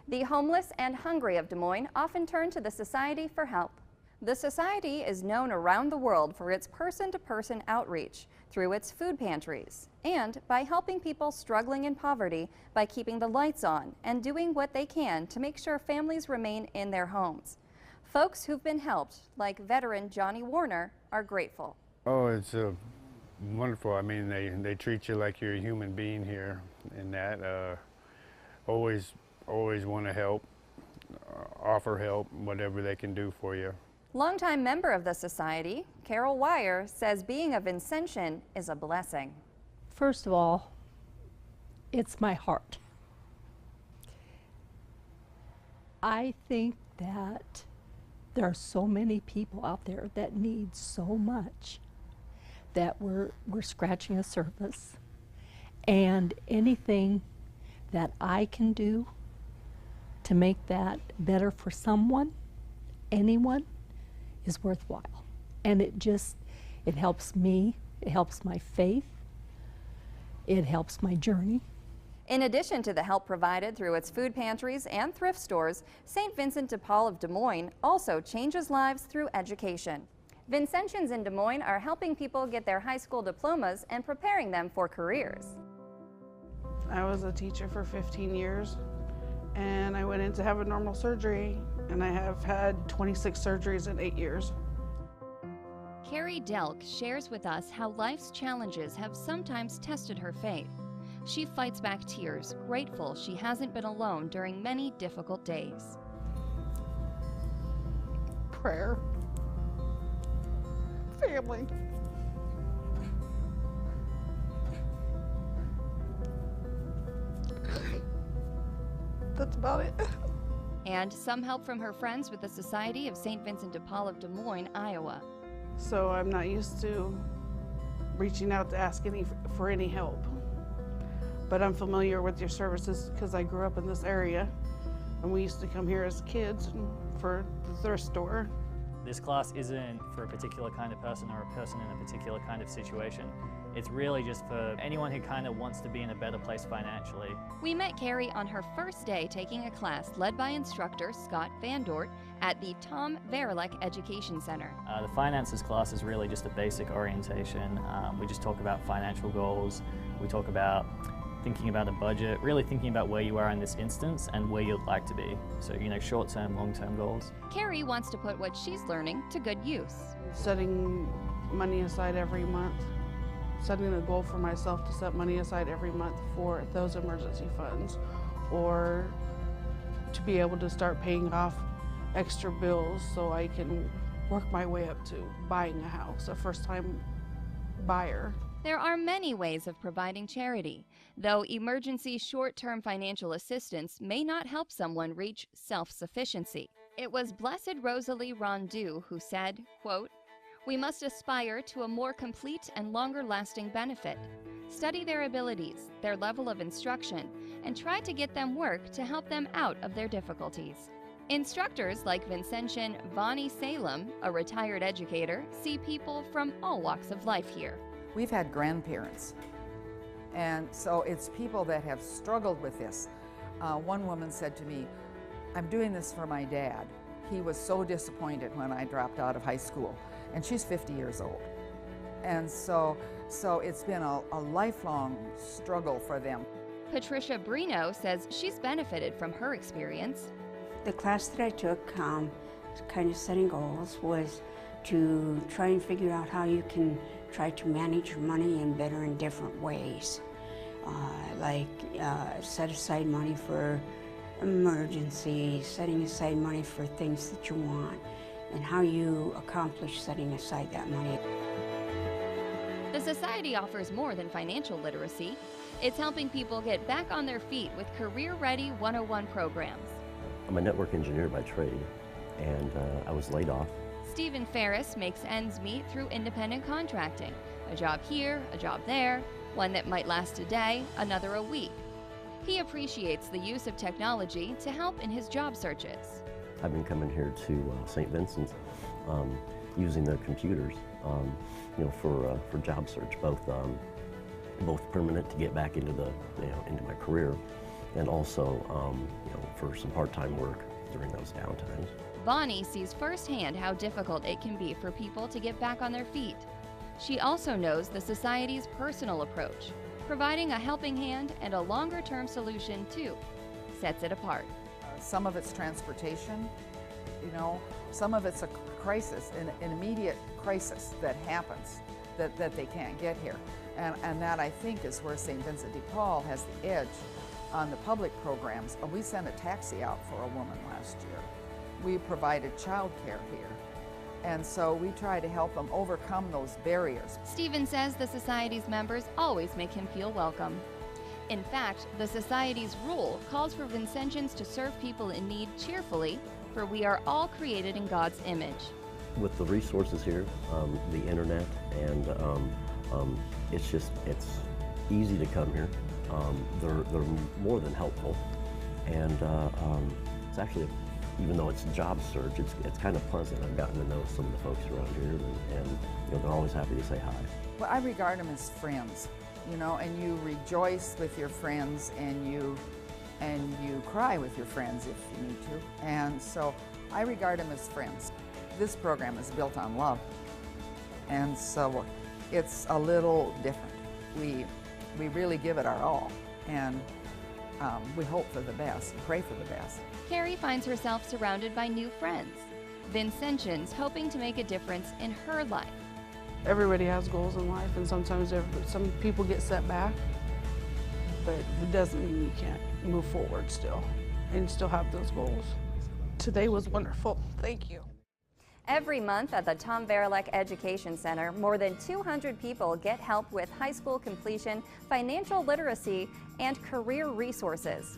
The homeless and hungry of Des Moines often turn to the Society for help. The Society is known around the world for its person-to-person outreach through its food pantries and by helping people struggling in poverty by keeping the lights on and doing what they can to make sure families remain in their homes. Folks who've been helped, like veteran Johnny Warner, are grateful. Oh, it's wonderful. I mean, they treat you like you're a human being here, and that always want to help, offer help, whatever they can do for you. Longtime member of the Society, Carol WEYER, says being a Vincentian is a blessing. First of all, it's my heart. I think that there are so many people out there that need so much that we're scratching the surface. And anything that I can do to make that better for someone, anyone, is worthwhile. And it helps me, it helps my faith, it helps my journey. In addition to the help provided through its food pantries and thrift stores, St. Vincent de Paul of Des Moines also changes lives through education. Vincentians in Des Moines are helping people get their high school diplomas and preparing them for careers. I was a teacher for 15 years, and I went in to have a normal surgery, and I have had 26 surgeries in 8 years. Carrie Delk shares with us how life's challenges have sometimes tested her faith. She fights back tears, grateful she hasn't been alone during many difficult days. Prayer. Family. That's about it. And some help from her friends with the Society of St. Vincent de Paul of Des Moines, Iowa. So I'm not used to reaching out to ask for any help. But I'm familiar with your services because I grew up in this area, and we used to come here as kids for the thrift store. This class isn't for a particular kind of person or a person in a particular kind of situation. It's really just for anyone who kind of wants to be in a better place financially. We met Carrie on her first day taking a class led by instructor Scott Van Dort at the Tom Varilek Education Center. The finances class is really just a basic orientation. We just talk about financial goals. We talk about thinking about a budget, really thinking about where you are in this instance and where you'd like to be. So, you know, short-term, long-term goals. Carrie wants to put what she's learning to good use. Setting money aside every month. Setting a goal for myself to set money aside every month for those emergency funds, or to be able to start paying off extra bills so I can work my way up to buying a house, a first-time buyer. There are many ways of providing charity, though emergency short-term financial assistance may not help someone reach self-sufficiency. It was Blessed Rosalie Rondeau who said, quote, "We must aspire to a more complete and longer-lasting benefit. Study their abilities, their level of instruction, and try to get them work to help them out of their difficulties." Instructors like Vincentian VONNIE Salem, a retired educator, see people from all walks of life here. We've had grandparents, and so it's people that have struggled with this. One woman said to me, "I'm doing this for my dad. He was so disappointed when I dropped out of high school," and she's 50 years old. And so it's been a lifelong struggle for them. Patricia Brino says she's benefited from her experience. The class that I took, kind of setting goals, was to try and figure out how you can try to manage your money in better and different ways. Set aside money for emergencies, setting aside money for things that you want, and how you accomplish setting aside that money. The Society offers more than financial literacy. It's helping people get back on their feet with career-ready 101 programs. I'm a network engineer by trade, and I was laid off. Stephen Ferris makes ends meet through independent contracting. A job here, a job there, one that might last a day, another a week. He appreciates the use of technology to help in his job searches. I've been coming here to St. Vincent's using their computers, for job search, both permanent to get back into into my career, and also for some part-time work during those downtimes. Vonnie sees firsthand how difficult it can be for people to get back on their feet. She also knows the Society's personal approach, providing a helping hand and a longer-term solution too, sets it apart. Some of it's transportation, some of it's a crisis, an immediate crisis that happens that they can't get here. And that, I think, is where St. Vincent de Paul has the edge on the public programs. We sent a taxi out for a woman last year. We provided childcare here. And so we try to help them overcome those barriers. Stephen says the Society's members always make him feel welcome. In fact, the Society's rule calls for Vincentians to serve people in need cheerfully, for we are all created in God's image. With the resources here, the internet, and it's easy to come here. They're more than helpful, and it's actually, even though it's a job search, it's kind of pleasant. I've gotten to know some of the folks around here, and they're always happy to say hi. Well, I regard them as friends, and you rejoice with your friends, and you cry with your friends if you need to, and so I regard them as friends. This program is built on love, and so it's a little different. We really give it our all, and we hope for the best, pray for the best. Carrie finds herself surrounded by new friends, Vincentians hoping to make a difference in her life. Everybody has goals in life, and sometimes some people get set back, but it doesn't mean you can't move forward still and still have those goals. Today was wonderful. Thank you. Every month at the Tom Varilek Education Center, more than 200 people get help with high school completion, financial literacy, and career resources.